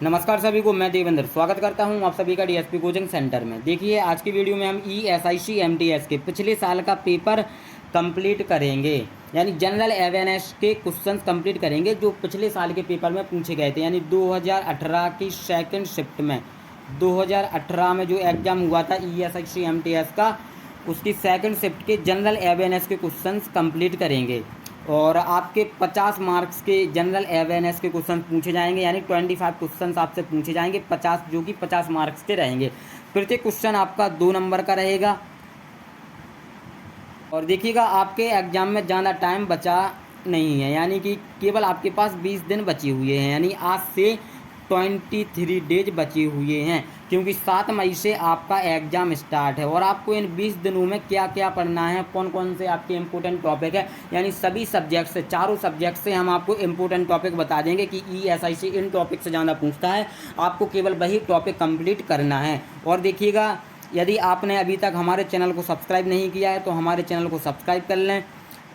नमस्कार सभी को, मैं देवेंद्र स्वागत करता हूं आप सभी का डीएसपी कोचिंग सेंटर में। देखिए, आज की वीडियो में हम ईएसआईसी एमटीएस के पिछले साल का पेपर कंप्लीट करेंगे, यानी जनरल अवेयरनेस के क्वेश्चंस कंप्लीट करेंगे जो पिछले साल के पेपर में पूछे गए थे। यानी 2018 की सेकंड शिफ्ट में 2018 में जो एग्ज़ाम हुआ था ईएसआईसी एमटीएस का, उसकी सेकंड शिफ्ट के जनरल अवेयरनेस के क्वेश्चंस कंप्लीट करेंगे। और आपके 50 मार्क्स के जनरल अवेयरनेस के क्वेश्चन पूछे जाएंगे, यानी 25 क्वेश्चन आपसे पूछे जाएंगे 50, जो कि 50 मार्क्स के रहेंगे। प्रत्येक क्वेश्चन आपका 2 नंबर का रहेगा। और देखिएगा, आपके एग्ज़ाम में ज़्यादा टाइम बचा नहीं है, यानी कि केवल आपके पास 20 दिन बचे हुए हैं, यानी आज से 23 डेज बचे हुए हैं, क्योंकि 7 मई से आपका एग्ज़ाम स्टार्ट है। और आपको इन 20 दिनों में क्या क्या पढ़ना है, कौन कौन से आपके इम्पोर्टेंट टॉपिक है, यानी सभी सब्जेक्ट से, चारों सब्जेक्ट से हम आपको इम्पोर्टेंट टॉपिक बता देंगे कि ईएसआईसी इन टॉपिक से ज़्यादा पूछता है। आपको केवल वही टॉपिक कंप्लीट करना है। और देखिएगा, यदि आपने अभी तक हमारे चैनल को सब्सक्राइब नहीं किया है तो हमारे चैनल को सब्सक्राइब कर लें,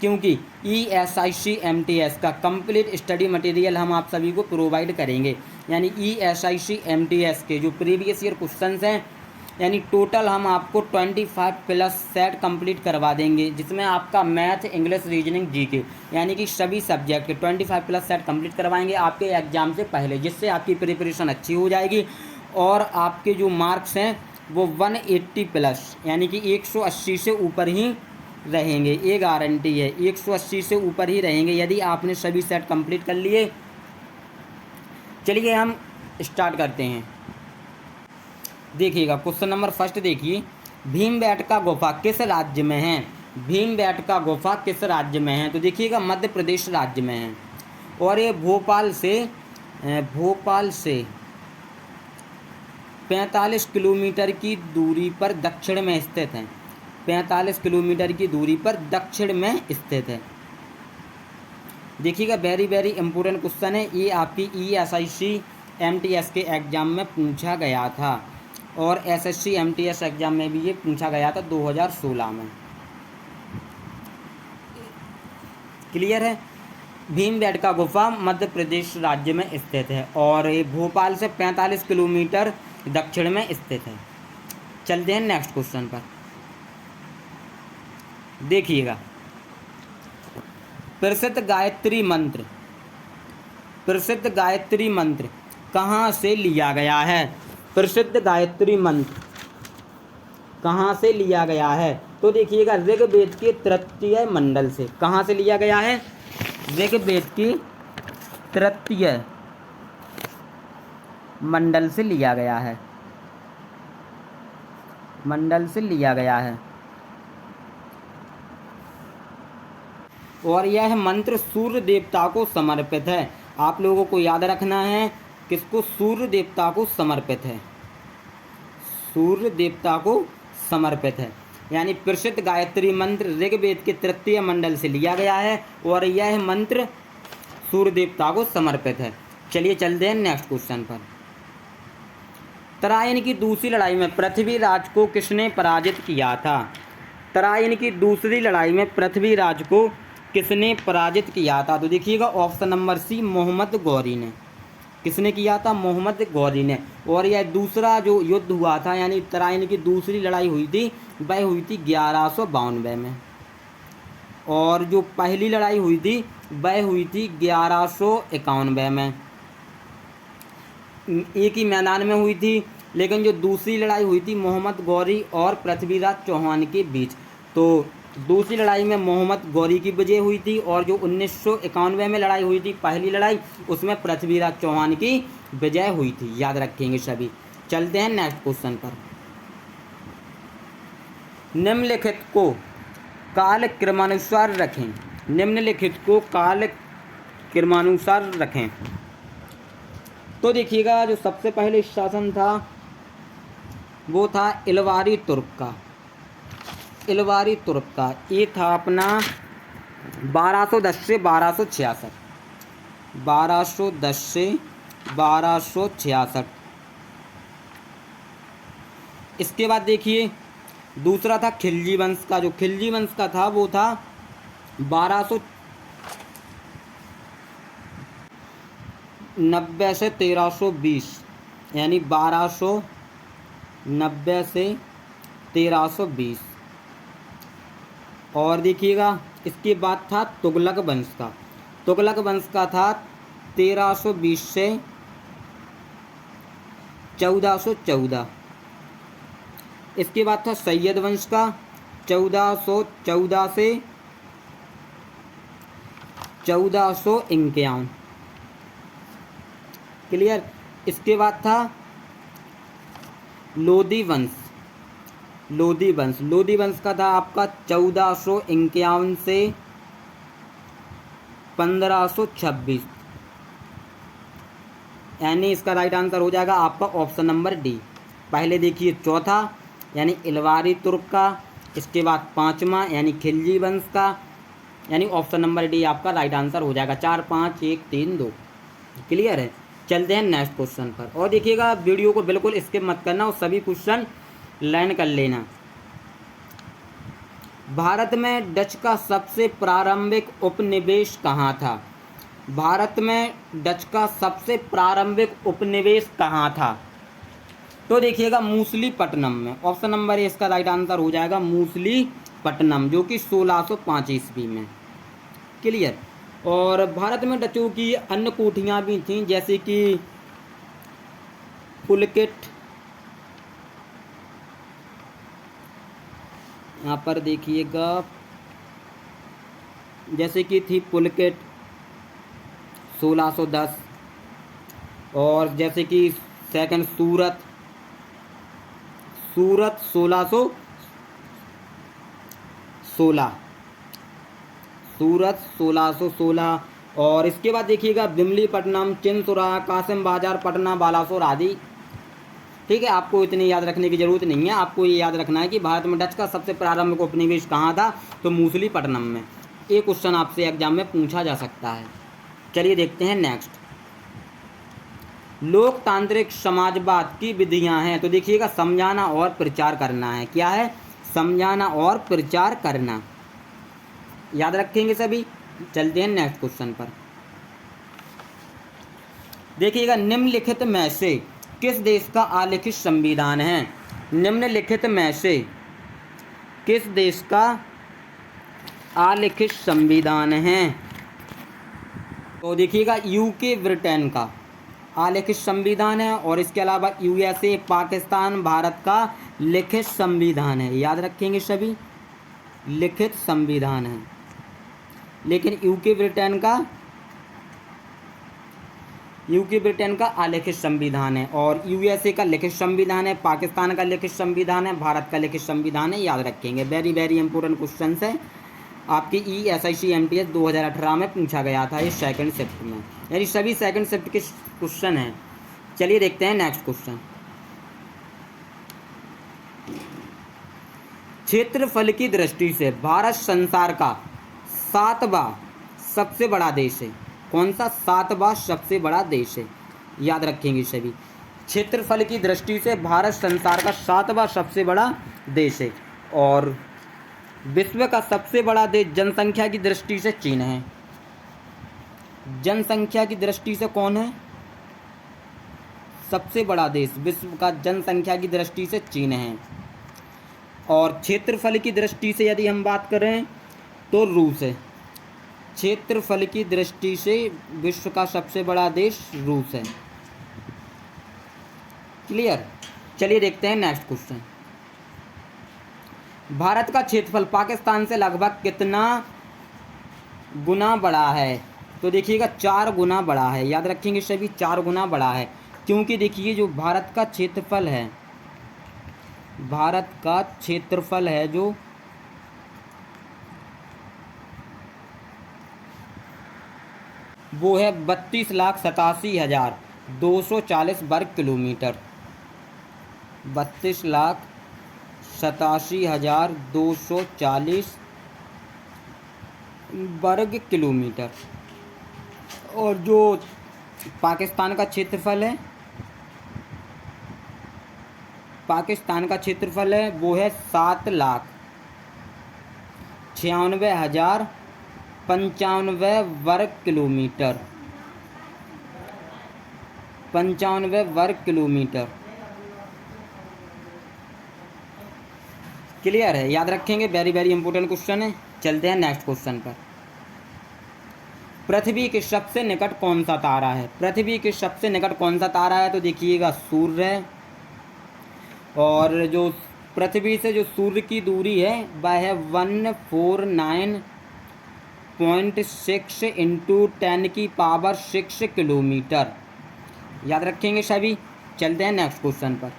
क्योंकि ईएसआईसी एमटीएस का कंप्लीट स्टडी मटेरियल हम आप सभी को प्रोवाइड करेंगे। यानी ईएसआईसी एमटीएस के जो प्रीवियस ईयर क्वेश्चंस हैं, यानी टोटल हम आपको 25 प्लस सेट कंप्लीट करवा देंगे, जिसमें आपका मैथ, इंग्लिश, रीजनिंग, जीके, यानी कि सभी सब्जेक्ट के 25 प्लस सेट कंप्लीट करवाएंगे आपके एग्ज़ाम से पहले, जिससे आपकी प्रिपरेशन अच्छी हो जाएगी। और आपके जो मार्क्स हैं वो 180 प्लस, यानी कि 180 से ऊपर ही रहेंगे। ये गारंटी है, 180 से ऊपर ही रहेंगे यदि आपने सभी सेट कंप्लीट कर लिए। चलिए हम स्टार्ट करते हैं। देखिएगा, क्वेश्चन नंबर फर्स्ट देखिए, भीमबेटका गुफा किस राज्य में है? भीमबेटका गुफा किस राज्य में है? तो देखिएगा, मध्य प्रदेश राज्य में है। और ये भोपाल से 45 किलोमीटर की दूरी पर दक्षिण में स्थित है। 45 किलोमीटर की दूरी पर दक्षिण में स्थित है। देखिएगा, वेरी वेरी इंपॉर्टेंट क्वेश्चन है ये, आपकी ईएसआईसी एमटीएस के एग्ज़ाम में पूछा गया था, और एसएससी एमटीएस एग्ज़ाम में भी ये पूछा गया था 2016 में। क्लियर है? भीमबेटका गुफा मध्य प्रदेश राज्य में स्थित है और ये भोपाल से 45 किलोमीटर दक्षिण में स्थित है। चलते हैं नेक्स्ट क्वेश्चन पर। देखिएगा, प्रसिद्ध गायत्री मंत्र कहाँ से लिया गया है? प्रसिद्ध गायत्री मंत्र कहाँ से लिया गया है? तो देखिएगा, ऋग्वेद के तृतीय मंडल से। कहाँ से लिया गया है? ऋग्वेद की तृतीय मंडल से लिया गया है। और यह मंत्र सूर्य देवता को समर्पित है। आप लोगों को याद रखना है, किसको? सूर्य देवता को समर्पित है। सूर्य देवता को समर्पित है, यानी प्रसिद्ध गायत्री मंत्र ऋग्वेद के तृतीय मंडल से लिया गया है और यह मंत्र सूर्य देवता को समर्पित है। चलिए चलते हैं नेक्स्ट क्वेश्चन पर। तराइन की दूसरी लड़ाई में पृथ्वीराज को किसने पराजित किया था? तराइन की दूसरी लड़ाई में पृथ्वीराज को किसने पराजित किया था? तो देखिएगा, option number C, Mohammad Ghori ने। किसने किया था? मोहम्मद गौरी ने। और यह दूसरा जो युद्ध हुआ था, यानी तराइन की दूसरी लड़ाई हुई थी, वह हुई थी 1192 में। और जो पहली लड़ाई हुई थी वह हुई थी 1191 में। एक ही मैदान में हुई थी, लेकिन जो दूसरी लड़ाई हुई थी मोहम्मद गौरी और पृथ्वीराज चौहान के बीच, तो दूसरी लड़ाई में मोहम्मद गौरी की विजय हुई थी, और जो 1991 में लड़ाई हुई थी पहली लड़ाई, उसमें पृथ्वीराज चौहान की विजय हुई थी। याद रखेंगे सभी। चलते हैं नेक्स्ट क्वेश्चन पर। निम्नलिखित को काल क्रमानुसार रखें। तो देखिएगा, जो सबसे पहले शासन था वो था इलवारी तुर्क का। ये था अपना 1210 से 1266। 1210 से 1266। इसके बाद देखिए, दूसरा था खिलजी वंश का। जो खिलजी वंश का था वो था 1200 1290 से 1320, यानी 1290 से 1320। और देखिएगा इसके बाद था तुगलक वंश का। तुगलक वंश का था 1320 से 1414। इसके बाद था सैयद वंश का 1414 से 1451। क्लियर। इसके बाद था लोधी वंश। लोधी वंश, लोधी वंश का था आपका 1451 से 1526, यानी इसका राइट आंसर हो जाएगा आपका ऑप्शन नंबर डी। पहले देखिए चौथा यानी इलवारी तुर्क का, इसके बाद पाँचवा यानी खिलजी वंश का, यानी ऑप्शन नंबर डी आपका राइट आंसर हो जाएगा। 4 5 1 3 2। क्लियर है। चलते हैं नेक्स्ट क्वेश्चन पर। और देखिएगा वीडियो को बिल्कुल स्किप मत करना और सभी क्वेश्चन लर्न कर लेना। भारत में डच का सबसे प्रारंभिक उपनिवेश कहाँ था? भारत में डच का सबसे प्रारंभिक उपनिवेश कहाँ था? तो देखिएगा मूसलीपट्टनम में। ऑप्शन नंबर ए इसका राइट आंसर हो जाएगा मूसलीपट्टनम, जो कि 1605 ईस्वी में। क्लियर। और भारत में डचों की अन्य कोठियाँ भी थीं, जैसे कि पुलकित, यहाँ पर देखिएगा जैसे कि थी पुलकित 1610, और जैसे कि सेकंड सूरत 1616, सूरत 1616। और इसके बाद देखिएगा विमलीपट्टनम, चिंतुरा, कासिम बाजार, पटना, बालासोर आदि। ठीक है, आपको इतनी याद रखने की ज़रूरत नहीं है। आपको ये याद रखना है कि भारत में डच का सबसे प्रारंभिक उपनिवेश कहाँ था, तो मूसलीपट्टनम में। एक क्वेश्चन आपसे एग्जाम में पूछा जा सकता है। चलिए देखते हैं नेक्स्ट। लोकतांत्रिक समाजवाद की विधियां हैं, तो देखिएगा समझाना और प्रचार करना है। क्या है? समझाना और प्रचार करना। याद रखेंगे सभी। चलते हैं नेक्स्ट क्वेश्चन पर। देखिएगा निम्नलिखित में से किस देश का आलिखित संविधान है? निम्नलिखित में से किस देश का आलिखित संविधान है? तो देखिएगा यूके ब्रिटेन का आलिखित संविधान है, और इसके अलावा यूएसए, पाकिस्तान, भारत का लिखित संविधान है। याद रखेंगे सभी, लिखित संविधान है। लेकिन यूके ब्रिटेन का आलिखित संविधान है, और यूएसए का लिखित संविधान है, पाकिस्तान का लिखित संविधान है, भारत का लिखित संविधान है। याद रखेंगे, वेरी वेरी इंपॉर्टेंट क्वेश्चन है। आपकी ESIC MTS 2018 में पूछा गया था, ये सेकंड शिफ्ट में, यानी सभी सेकंड शिफ्ट के क्वेश्चन हैं। चलिए देखते हैं नेक्स्ट क्वेश्चन। क्षेत्रफल की दृष्टि से भारत संसार का 7वां सबसे बड़ा देश है। कौन सा? 7वां सबसे बड़ा देश है। याद रखेंगे सभी। क्षेत्रफल की दृष्टि से भारत संसार का 7वां सबसे बड़ा देश है, और विश्व का सबसे बड़ा देश जनसंख्या की दृष्टि से चीन है। जनसंख्या की दृष्टि से कौन है सबसे बड़ा देश? विश्व का जनसंख्या की दृष्टि से चीन है। और क्षेत्रफल की दृष्टि से यदि हम बात करें तो रूस है। क्षेत्रफल की दृष्टि से विश्व का सबसे बड़ा देश रूस है। क्लियर। चलिए देखते हैं नेक्स्ट क्वेश्चन। भारत का क्षेत्रफल पाकिस्तान से लगभग कितना गुना बड़ा है? तो देखिएगा 4 गुना बड़ा है। याद रखेंगे सभी, 4 गुना बड़ा है, क्योंकि देखिए जो भारत का क्षेत्रफल है, भारत का क्षेत्रफल है जो वो है 32,87,240 वर्ग किलोमीटर। 32,87,240 वर्ग किलोमीटर। और जो पाकिस्तान का क्षेत्रफल है, वो है 7,96,095 वर्ग किलोमीटर। 95 वर्ग किलोमीटर। क्लियर है, याद रखेंगे, वेरी वेरी इंपॉर्टेंट क्वेश्चन है। चलते हैं नेक्स्ट क्वेश्चन पर। पृथ्वी के सबसे निकट कौन सा तारा है? पृथ्वी के सबसे निकट कौन सा तारा है? तो देखिएगा सूर्य है। और जो पृथ्वी से जो सूर्य की दूरी है वह है 149.6 इंटू 10⁻6 किलोमीटर। याद रखेंगे सभी। चलते हैं नेक्स्ट क्वेश्चन पर।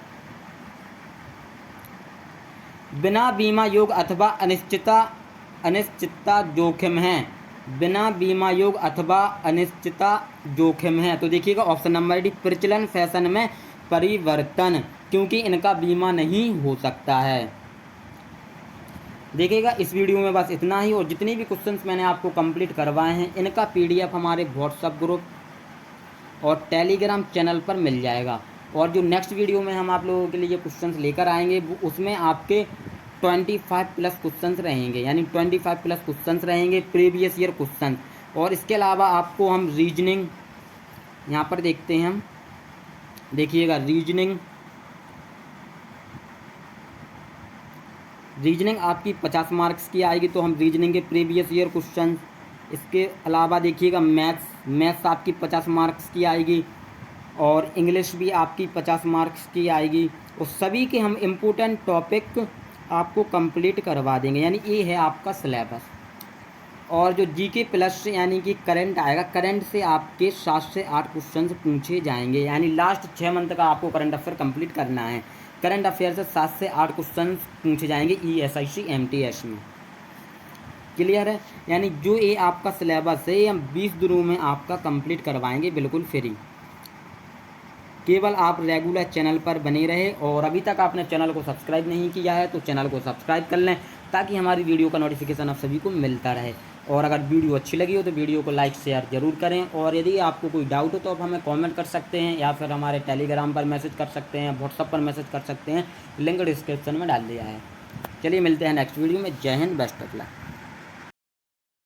बिना बीमा योग अथवा अनिश्चितता जोखिम है। बिना बीमा योग अथवा अनिश्चितता जोखिम है। तो देखिएगा ऑप्शन नंबर डी, प्रचलन फैशन में परिवर्तन, क्योंकि इनका बीमा नहीं हो सकता है। देखिएगा इस वीडियो में बस इतना ही, और जितने भी क्वेश्चंस मैंने आपको कंप्लीट करवाए हैं इनका PDF हमारे व्हाट्सएप ग्रुप और टेलीग्राम चैनल पर मिल जाएगा। और जो नेक्स्ट वीडियो में हम आप लोगों के लिए क्वेश्चंस लेकर आएंगे उसमें आपके 25+ क्वेश्चंस रहेंगे, यानी 25+ क्वेश्चंस रहेंगे प्रीवियस ईयर क्वेश्चन। और इसके अलावा आपको हम रीजनिंग, यहाँ पर देखते हैं हम, देखिएगा रीजनिंग आपकी 50 मार्क्स की आएगी, तो हम रीजनिंग के प्रीवियस ईयर क्वेश्चन। इसके अलावा देखिएगा मैथ्स आपकी 50 मार्क्स की आएगी, और इंग्लिश भी आपकी 50 मार्क्स की आएगी। और सभी के हम इम्पोर्टेंट टॉपिक आपको कंप्लीट करवा देंगे, यानी ये है आपका सिलेबस। और जो GK प्लस यानी कि करंट आएगा, करंट से आपके 7 से 8 क्वेश्चन पूछे जाएंगे, यानी लास्ट 6 मंथ का आपको करंट अफेयर कंप्लीट करना है। करंट अफेयर से 7 से 8 क्वेश्चन पूछे जाएंगे ESIC MTS में। क्लियर है, यानी जो ये आपका सिलेबस है ये हम 20 दिनों में आपका कंप्लीट करवाएंगे, बिल्कुल फ्री। केवल आप रेगुलर चैनल पर बने रहे, और अभी तक आपने चैनल को सब्सक्राइब नहीं किया है तो चैनल को सब्सक्राइब कर लें, ताकि हमारी वीडियो का नोटिफिकेशन आप सभी को मिलता रहे। और अगर वीडियो अच्छी लगी हो तो वीडियो को लाइक शेयर ज़रूर करें। और यदि आपको कोई डाउट हो तो आप हमें कमेंट कर सकते हैं, या फिर हमारे टेलीग्राम पर मैसेज कर सकते हैं, व्हाट्सएप पर मैसेज कर सकते हैं, लिंक डिस्क्रिप्शन में डाल दिया है। चलिए मिलते हैं नेक्स्ट वीडियो में। जय हिंद, बेस्ट ऑफ लक।